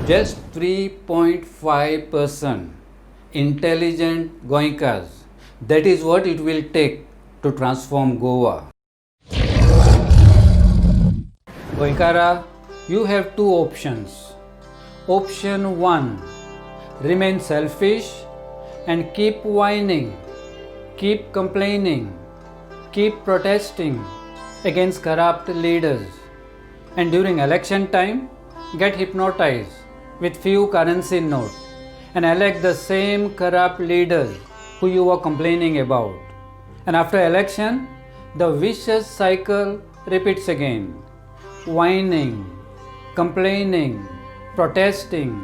Just 3.5% intelligent Goenkas. That is what it will take to transform Goa. Goenkara, you have two options. Option 1, remain selfish and keep whining, keep complaining, keep protesting against corrupt leaders, and during election time get hypnotized with few currency notes and elect the same corrupt leaders who you were complaining about. And after election, the vicious cycle repeats again. Whining, complaining, protesting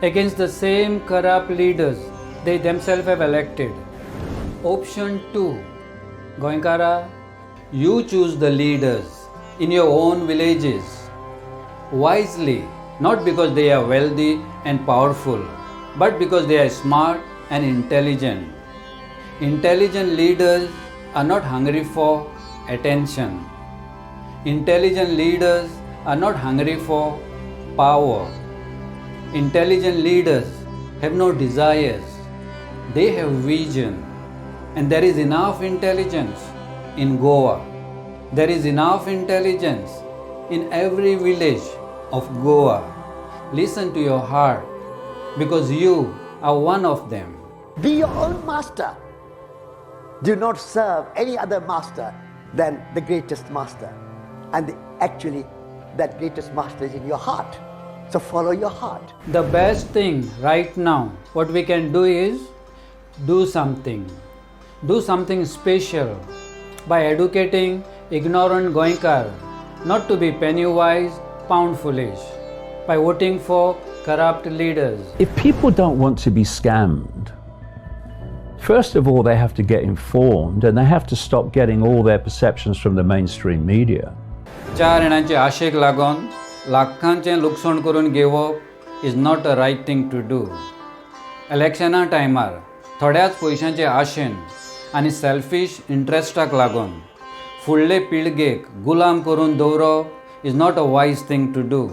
against the same corrupt leaders they themselves have elected. Option 2, Goenkara, you choose the leaders in your own villages wisely, not because they are wealthy and powerful, but because they are smart and intelligent. Intelligent leaders are not hungry for attention. Intelligent leaders are not hungry for power. Intelligent leaders have no desires. They have vision. And there is enough intelligence in Goa. There is enough intelligence in every village of Goa. Listen to your heart, because you are one of them. Be your own master. Do not serve any other master than the greatest master. And actually, that greatest master is in your heart. So follow your heart. The best thing right now, what we can do is do something. Do something special by educating ignorant Goenkar not to be penny wise, pound foolish, by voting for corrupt leaders. If people don't want to be scammed, first of all, they have to get informed and they have to stop getting all their perceptions from the mainstream media. चार जाणांचे आशेक लागून लाखांचें लुकसाण करून घेवप is not a right thing to do. इलेक्शना टायमार थोड्याच पयशांचे आशेन आनी सेल्फीश इंट्रस्टाक लागून फुडले पिळगेक गुलाम करून दवरप is not a wise thing to do.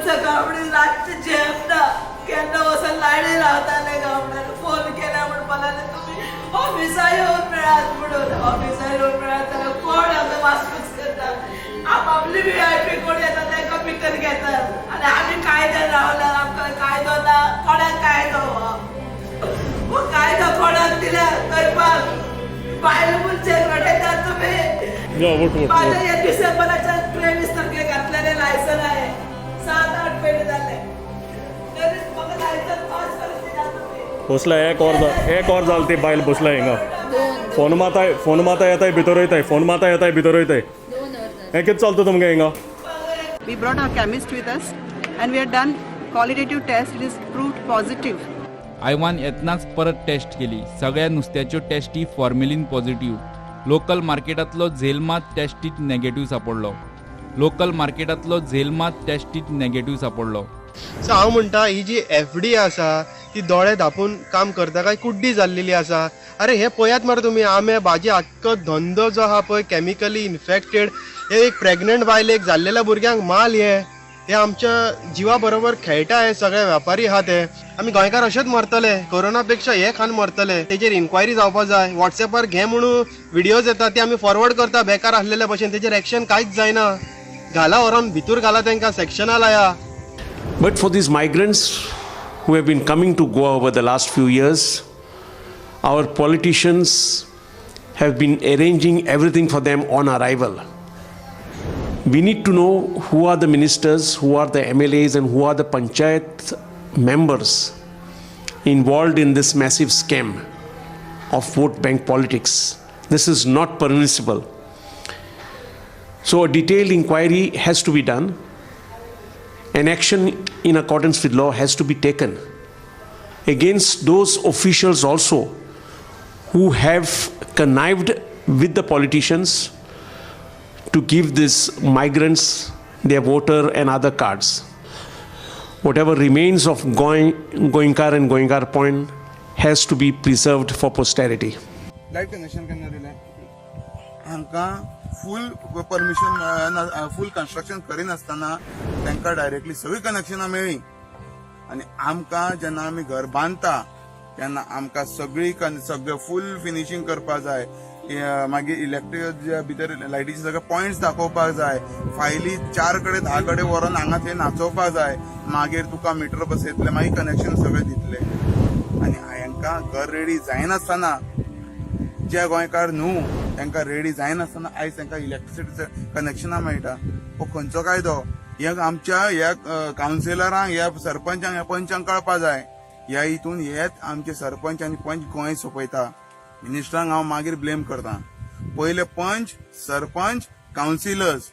सकाळी रातचे जेवना केन्ना वचून लायनी रावताले गावड्यान फोन केला म्हण म्हणाले तुम्ही ऑफिसार येवन मेळात म्हणून. ऑफिसार येवन मेळात जाल्यार कोण आमकां वासपूस करता. आपापली VIP कोण येता तांकां भितर घेतात आनी आमी कायद्यान रावल्यार आमकां कायदो ना. कोणाक कायदो हो कायदो कोणाक दिल्या करपाक? बायल मनशाक रडयतात तुमी. माझ्या या डिसेंबराच्या 23 तारखेक घातलेलें लायसन आहे. 7-8 महिने झाले तरी मग लायसन पास करत नाही. पोचला एक और जालती बायल पोचला हिंगा. फोन माता येताय भितर वयताय. फोन माता येताय भितर वयताय. हें कितें चलता तुमगे हिंगा? We brought our chemist with us and we had done qualitative test. It is proved positive. आयवान येतनाच परत टेस्ट केली. सगळ्या नुस्त्याच्यो टेस्टी फॉर्मेलिन पॉझिटिव्ह. लोकल मार्केटांतलो झेलमात टेस्टीत नेगेटिव्ह सापडलो. सो हांव म्हणटा ही जी FD आसा ती दोळे धापून काम करता काय कुड्डी जाल्लेली आसा. अरे हे पळयात मरे तुमी आंबे भाजी आख्खो धंदो जो आहा पळय कॅमिकली इन्फेक्टेड हे एक प्रेग्नंट बायलेक जाल्लेल्या भुरग्यांक माल हे आमच्या जिवा बरोबर खेळटा. हे सगळे व्यापारी आहा ते आमी गोंयकार अशेंच मरतले. कोरोना पेक्षा हे खान मरतले. तेजेर इन्क्वायरी जावपा जाय. वॉट्सॅपार घे म्हणून व्हिडियोज येता ते आमी फॉरवर्ड करता बेकार आसलेल्या भशेन. तेजेर एक्शन कांयच जायना. घाला व्हरोन भितूर घाला तांकां सेक्शना लाया. But for these migrants who have been coming to Goa over the last few years, our politicians have been arranging everything for them on arrival. We need to know who are the ministers, who are the MLAs, and who are the panchayat members involved in this massive scam of vote bank politics. This is not permissible. So a detailed inquiry has to be done. An action in accordance with law has to be taken against those officials also who have connived with the politicians to give these migrants their voter and other cards. whatever remains of Goinkar and Goinkar Point has to be preserved for posterity. Light connection केन्ना दिलें हांकां फूल permission फूल construction करिनासतना तांकां directly सगळीं कनेक्शनां मेळ्ळीं आनी आमकां जेन्ना आमी घर बांदता तेन्ना आमकां सगळें फूल फिनिशिंग करपाक जाय मागीर इलेक्ट्रिक भितर लायटीचे सगळे पॉयंट्स दाखोवपाक जाय फायली 4 कडेन 10 कडेन व्हरून हांगा थंय नाचोवपाक जाय मागीर तुका मिटर बसयतले मागीर कनेक्शन सगळें दितले आनी हांकां घर रेडी जायनासतना जे गोंयकार न्हू तांकां रेडी जायनासतना आयज तांकां इलेक्ट्रिसिटीचे कनेक्शनां मेळटा हो खंयचो कायदो हे आमच्या ह्या कावन्सिलरांक ह्या सरपंचांक ह्या पंचांक कळपा जाय ह्या हितून हेच आमचे सरपंच आनी पंच गोंय सोंपयता मिनिस्टरांक हांव मागीर ब्लेम करता पयले पंच सरपंच कावन्सिलर्स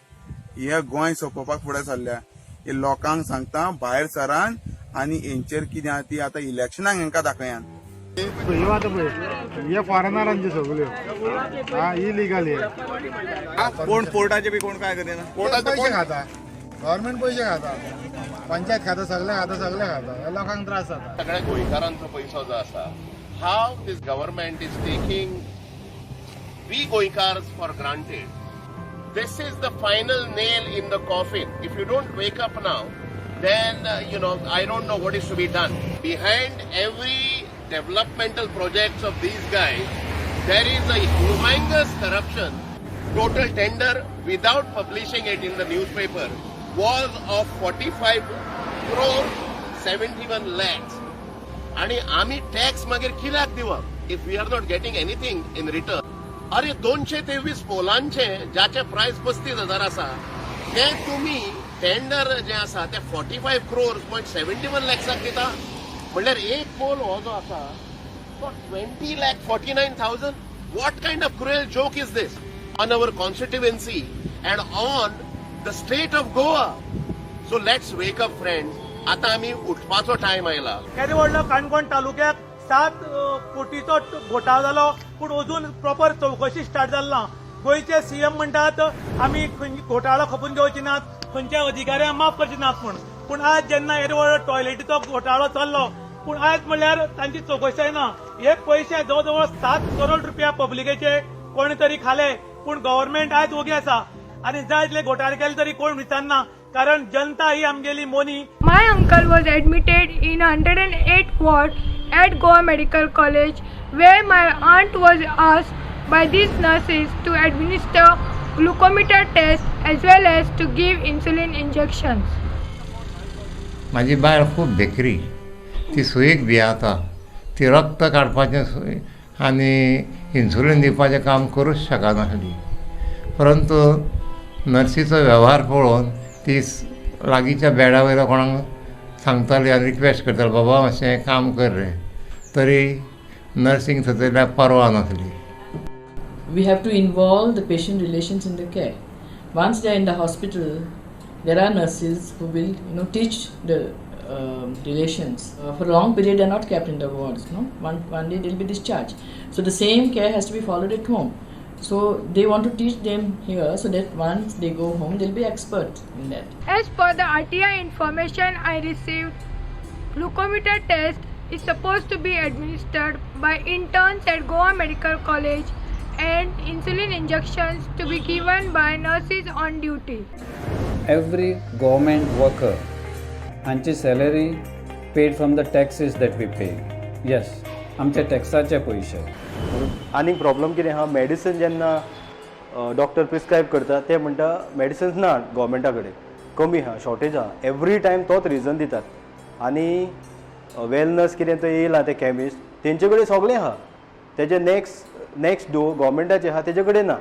हे गोंय सोंपोवपाक फुडें सरल्या हे लोकांक सांगता भायर सरान आनी हेंचेर कितें आहा ती आतां इलेक्शनाक हेंकां दाखयान हे फॉरेनरांचे सगळ्यो इलिगल कोण पोर्टाचे बी कोण काय करेना पोर्टाचे पैसे खाता गव्हर्नमेंट पैसे खाता पंचायत खाता सगळे खाता लोकांक त्रास जाता सगळ्या गोंयकारांचो पैसो जो आसा how this government is taking we गोंयकार्स for granted this is the final nail in the coffin if you don't wake up now then I don't know what is to be done. Behind every developmental projects of these guys, there is a humongous corruption. Total tender without publishing it in the newspaper was of 45 crore 71 lakhs. आणि आम्ही tax मागीर कित्याक दिवप if we are not getting anything in return. अरे 223 पोलांचे ज्याचे price 35,000 आसा ते तुम्ही टेंडर जे आसा ते 45 crores 71 lakhsक दिता म्हणल्यार एक पोल हो जो आसा तो 20,49,000. What kind of cruel joke is this on our constituency and on the state of Goa? So let's wake up friends. आता आम्ही उठपाचो टाइम आयला. केदे व्हडलो काणकोण तालुक्यात 7 कोटीचो घोटाळो जालो पूण अजून प्रॉपर चौकशी स्टार्ट जाली ना. गोंयचे सीएम म्हणटात आमी घोटाळो खपून घेवचे नात खंयच्या अधिकाऱ्यांक माफ करचे नात पूण आज जेन्ना येदो व्हडलो टॉयलेटीचो घोटाळो चल्लो पूण आज म्हणल्यार तांची चौकशी जायना. हे पयशे जवळ जवळ 7 करोड रुपया पब्लिकेचे कोणी तरी खाले पूण गव्हर्नमेंट आज ओगी आसा आनी जाय तितले घोटाळे केले तरी कोण विचारना कारण जनता ही आमगेली Moni. My uncle was admitted in 108 ward at Goa Medical College where my aunt was asked by these nurses to administer glucometer test as well as to give insulin injections. माझी बायल खूब बेकरी ती सुयेक भियाता ती रक्त काडपाचें सुय आनी इन्सुलीन दिवपाचें काम करूंच शकनासली परंतु नर्सीचो वेव्हार पळोवन ती लागींच्या बेडा वयल्या कोणाक सांगताली आनी रिक्वेस्ट करताली बाबा मातशें काम कर रे तरी नर्सींग थंयसरल्या परवा नासली. We have to involve the patient relations in the care. Once they are in the hospital, there are nurses who will, teach the relations. For a long period, they are not kept in the wards. One day they will be discharged. So the same care has to be followed at home. So they want to teach them here so that once they go home, they'll be experts in that. As per the RTI information I received, glucometer test is supposed to be administered by interns at Goa Medical College and insulin injections to be given by nurses on duty. Every government worker आमची salary paid from the taxes that we pay. Yes आमचे टॅक्साचे पयशे. आनी problem कितें आहा medicine जेन्ना doctor prescribe करता ते म्हणटा मेडिसिन्स ना गव्हर्मेंटा कडेन कमी आहा शॉर्टेज आहा एवरी टायम तोच रिजन दितात आनी वेलनस कितें ते येयला ते कॅमिस्ट तेंचे कडेन सगळें आहा तेजे नेक्स्ट डो गव्हर्मेंटाचे आहा तेजे कडेन ना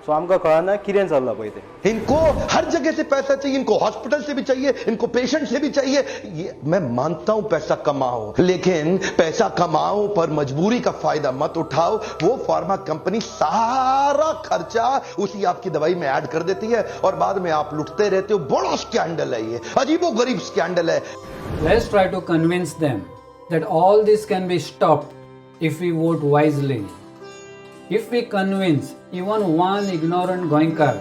सो आमकां कळना कितें चल्लां पळय तें. इनको हर जगह से पैसा चाहिए इनको हॉस्पिटल से भी चाहिए इनको पेशेंट से भी चाहिए. ये मैं मानता हूं पैसा कमाओ लेकिन पैसा कमाओ पर मजबूरी का फायदा मत उठाओ. वो फार्मा कंपनी सारा खर्चा उसी आपकी दवाई में ऐड कर देती है और बाद में आप लुटते रहते हो. बड़ा स्कैंडल है ये अजीबोगरीब स्कैंडल है. Let's try to convince them that all this can be stopped if we vote wisely. If we convince even one ignorant Goinkar,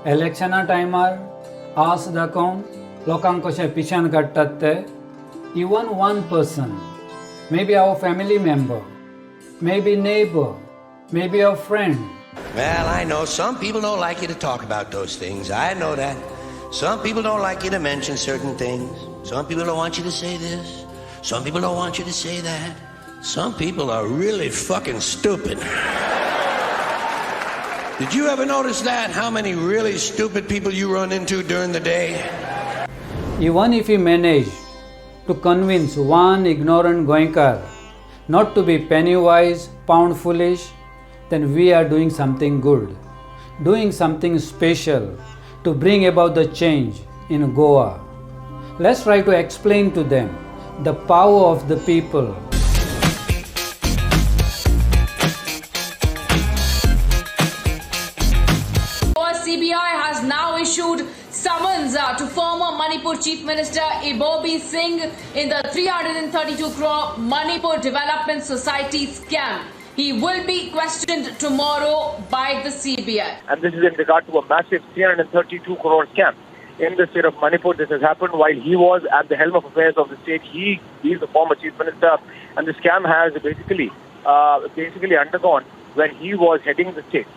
election timer, ask the account, लोकांक कशें पिशान काडटात ते. Even one person, maybe our family member, maybe neighbor, maybe a friend. Well, I know some people don't like you to talk about those things. I know that. Some people don't like you to mention certain things. Some people don't want you to say this. Some people don't want you to say that. Some people are really fucking stupid. Did you ever notice that? How many really stupid people you run into during the day? Even if we manage to convince one ignorant Goenkar not to be penny wise, pound foolish, then we are doing something good, doing something special to bring about the change in Goa. Let's try to explain to them the power of the people. CBI has now issued summons to former Manipur Chief Minister Ibobi Singh in the 332 crore Manipur Development Society scam. He will be questioned tomorrow by the CBI. And this is in regard to a massive 332 crore scam in the state of Manipur. This has happened while he was at the helm of affairs of the state. He is the former Chief Minister, and the scam has basically undergone when he was heading the state.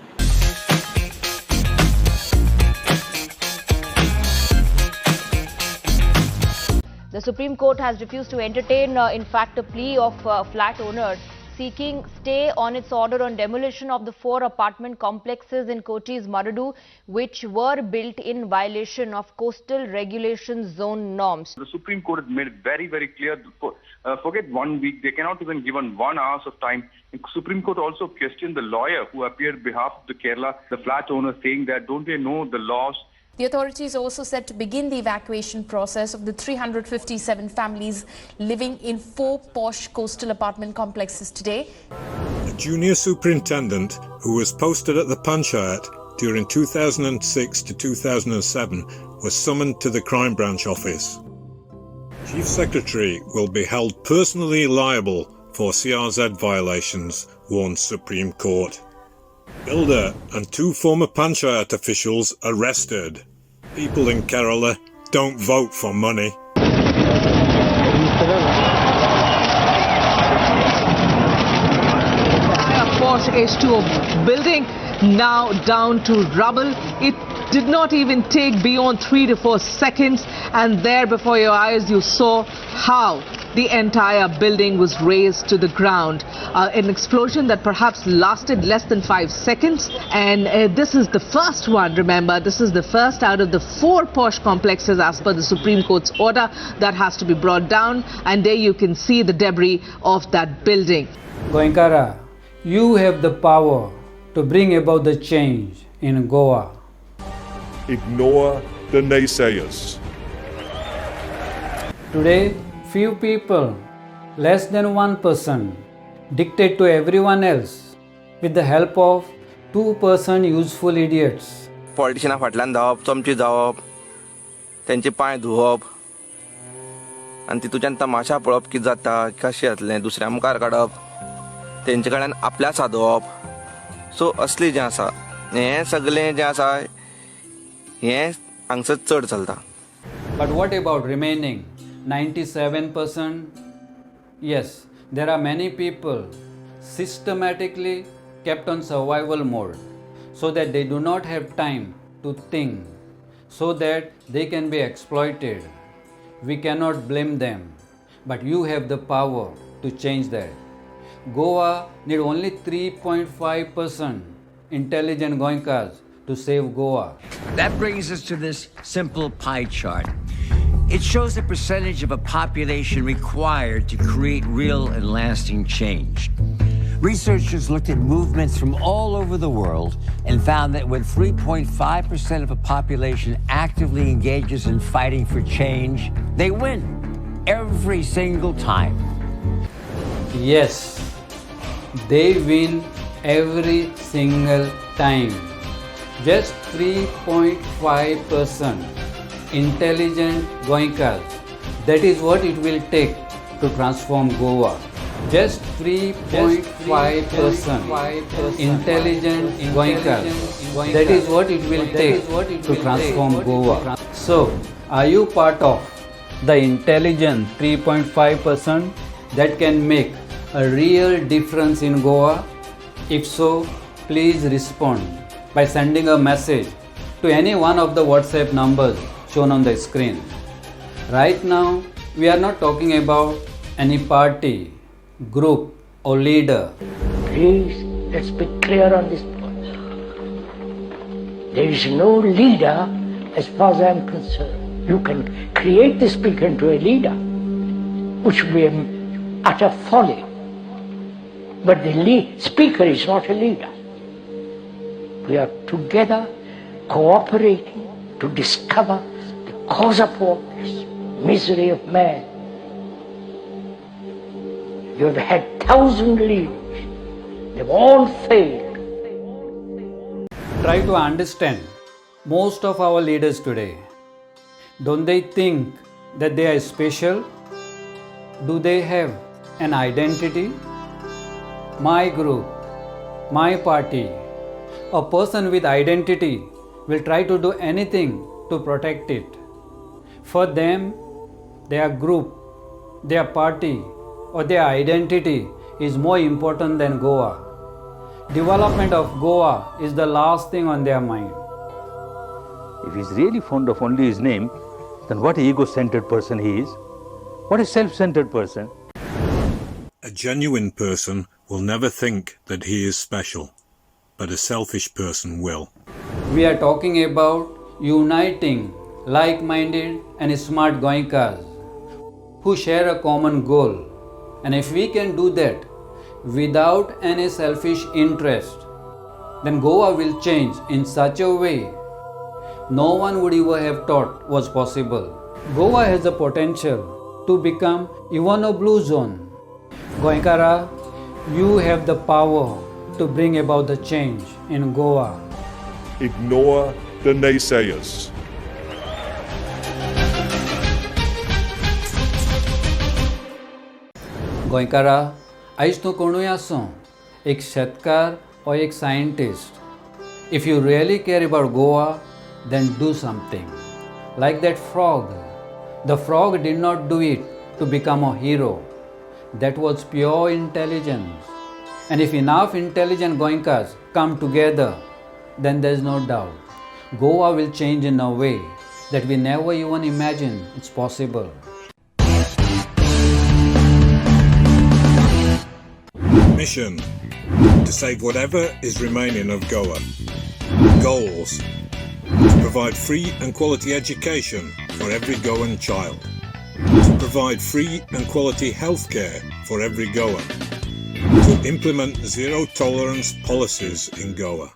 The Supreme Court has refused to entertain, in fact, a plea of flat owners seeking stay on its order on demolition of the 4 apartment complexes in Kochi's Maradu, which were built in violation of coastal regulation zone norms. The Supreme Court has made it very, very clear. Forget 1 week, they cannot even given 1 hour of time. The Supreme Court also questioned the lawyer who appeared on behalf of the Kerala, the flat owner, saying that don't they know the laws? The authorities also set to begin the evacuation process of the 357 families living in 4 posh coastal apartment complexes today. A junior superintendent who was posted at the Panchayat during 2006 to 2007 was summoned to the Crime Branch office. Chief Secretary will be held personally liable for CRZ violations, warned Supreme Court. Builder and 2 former Panchayat officials arrested. People in Kerala don't vote for money. Force against to a building now down to rubble. It did not even take beyond 3 to 4 seconds, and there before your eyes you saw how the entire building was razed to the ground. An explosion that perhaps lasted less than 5 seconds, and this is the first one. Remember, this is the first out of the 4 posh complexes as per the Supreme Court's order that has to be brought down, and there you can see the debris of that building. Goenkara, you have the power to bring about the change in Goa. Ignore the naysayers. Today, few people, less than 1%, dictate to everyone else with the help of 2% useful idiots. पॉलिटिशियना फाटल्यान धांवप, चमची जावप, तेंचे पांय धुवप आनी तितूच्यान तमाशा पळोवप कितें जाता, कशें जातलें, दुसऱ्या मुखार काडप, तेंचे कडल्यान आपल्या सादोवप. सो असली जें आसा, हें सगळें जें आसा हें हांगसर चड चलता. But what about remaining 97%? Yes, there are many people systematically kept on survival mode so that they do not have time to think, so that they can be exploited. We cannot blame them, but you have the power to change that. Goa need only 3.5% intelligent Goenkars to save Goa. That brings us to this simple pie chart. It shows the percentage of a population required to create real and lasting change. Researchers looked at movements from all over the world and found that when 3.5% of a population actively engages in fighting for change, they win every single time. Yes, they win every single time. Just 3.5% intelligent Goenkars. That is what it will take to transform Goa. Just 3.5% intelligent Goenkars. That is what it will take to transform Goa. So, Are you part of the intelligent 3.5% that can make a real difference in Goa? If so, please respond by sending a message to any one of the WhatsApp numbers shown on the screen. Right now, we are not talking about any party, group or leader. Please, let's be clear on this point. There is no leader as far as I am concerned. You can create the speaker into a leader, which would be utter folly. But the speaker is not a leader. We are together cooperating to discover the cause of all this misery of man. You have had 1,000 leaders. They've all failed. Try to understand most of our leaders today. Don't they think that they are special? Do they have an identity? My group, my party. A person with identity will try to do anything to protect it. For them, their group, their party, or their identity is more important than Goa. Development of Goa is the last thing on their mind. If he's really fond of only his name, then what ego-centered person he is? What a self-centered person. A genuine person will never think that he is special, but a selfish person will. We are talking about uniting like-minded and smart Goenkas who share a common goal. And if we can do that without any selfish interest, then Goa will change in such a way no one would ever have thought was possible. Goa has the potential to become even a blue zone. Goenkara, you have the power to bring about the change in Goa. Ignore the naysayers. गोंयकारा आयज तूं कोणूय आसूं एक शेतकार or एक scientist. If you really care about Goa, then do something. Like that frog. The frog did not do it to become a hero. That was pure intelligence. And if enough intelligent Goenkas come together, then there is no doubt Goa will change in a way that we never even imagined it's possible. Mission: to save whatever is remaining of Goa. Goals: to provide free and quality education for every Goan child. To provide free and quality healthcare for every Goan. To implement zero tolerance policies in Goa.